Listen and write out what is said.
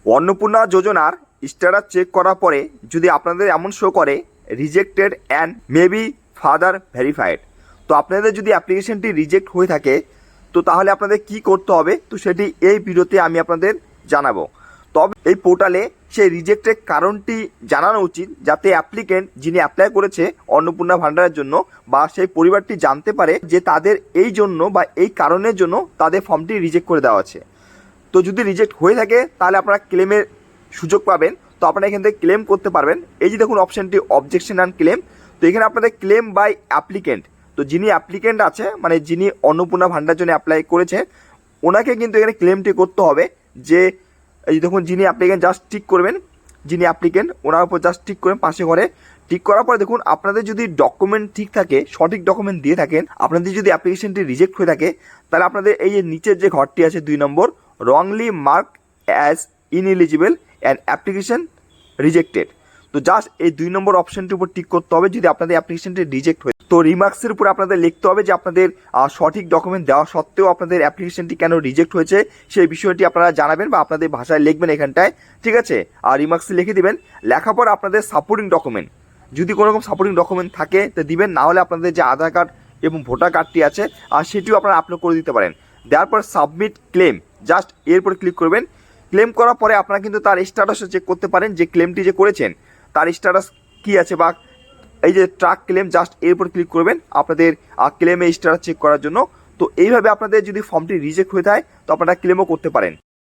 অন্নপূর্ণা যোজনার status check করার পরে যদি আপনাদের এমন শো করে rejected and maybe further verified, তো আপনাদের যদি অ্যাপ্লিকেশনটি রিজেক্ট হয়ে থাকে তো তাহলে আপনাদের কি করতে হবে, তো সেটি এই ভিডিওতে আমি আপনাদের জানাবো। তবে এই পোর্টালে সেই রিজেক্টের কারণটি জানানো উচিত, যাতে অ্যাপ্লিকেন্ট যিনি অ্যাপ্লাই করেছে অন্নপূর্ণা ভাণ্ডারের জন্য বা সেই পরিবারটি জানতে পারে যে তাদের এই জন্য বা এই কারণের জন্য তাদের ফর্মটি রিজেক্ট করে দেওয়া আছে। তো যদি রিজেক্ট হয়ে থাকে তাহলে আপনারা ক্লেমের সুযোগ পাবেন, তো আপনারা এখান থেকে ক্লেম করতে পারবেন। এই যে দেখুন অপশানটি অবজেকশন অ্যান্ড ক্লেম, তো এখানে আপনাদের ক্লেম বাই অ্যাপ্লিকেন্ট, তো যিনি অ্যাপ্লিকেন্ট আছে মানে যিনি অন্নপূর্ণা ভাণ্ডার জন্য অ্যাপ্লাই করেছে ওনাকে কিন্তু এখানে ক্লেমটি করতে হবে। যে এই দেখুন যিনি অ্যাপ্লিকেন্ট জাস্ট টিক করবেন, যিনি অ্যাপ্লিকেন্ট ওনার উপর জাস্ট টিক করবেন পাশে ঘরে। টিক করার পরে দেখুন আপনাদের যদি ডকুমেন্ট ঠিক থাকে, সঠিক ডকুমেন্ট দিয়ে থাকেন, আপনাদের যদি অ্যাপ্লিকেশনটি রিজেক্ট হয়ে থাকে তাহলে আপনাদের এই যে নিচের যে ঘরটি আছে 2 নম্বর wrongly mark as ineligible and application rejected, তো জাস্ট এই 2 নম্বর অপশনটির উপর টিক করতে হবে যদি আপনাদের অ্যাপ্লিকেশনটি রিজেক্ট হয়। তো রিমার্কসের উপর আপনাদের লিখতে হবে যে আপনাদের সঠিক ডকুমেন্ট দেওয়া সত্ত্বেও আপনাদের অ্যাপ্লিকেশনটি কেন রিজেক্ট হয়েছে সেই বিষয়টি আপনারা জানাবেন বা আপনাদের ভাষায় লিখবেন এখানটায়, ঠিক আছে। আর রিমার্কসে লিখে দিবেন, লেখার পর আপনাদের সাপোর্টিং ডকুমেন্ট যদি কোনো রকম সাপোর্টিং ডকুমেন্ট থাকে তো দিবেন, না হলে আপনাদের যে আধার কার্ড এবং ভোটার কার্ডটি আছে আর সেটিও আপনারা আপলোড করে দিতে পারেন। দেওয়ার পর সাবমিট ক্লেম, জাস্ট এরপর ক্লিক করবেন। ক্লেম করার পরে আপনারা কিন্তু তার স্ট্যাটাসও চেক করতে পারেন যে ক্লেমটি যে করেছেন তার স্ট্যাটাস কী আছে, বা এই যে ট্রাক ক্লেম জাস্ট এরপর ক্লিক করবেন আপনাদের ক্লেমে স্ট্যাটাস চেক করার জন্য। তো এইভাবে আপনাদের যদি ফর্মটি রিজেক্ট হয়ে যায় তো আপনারা ক্লেমও করতে পারেন।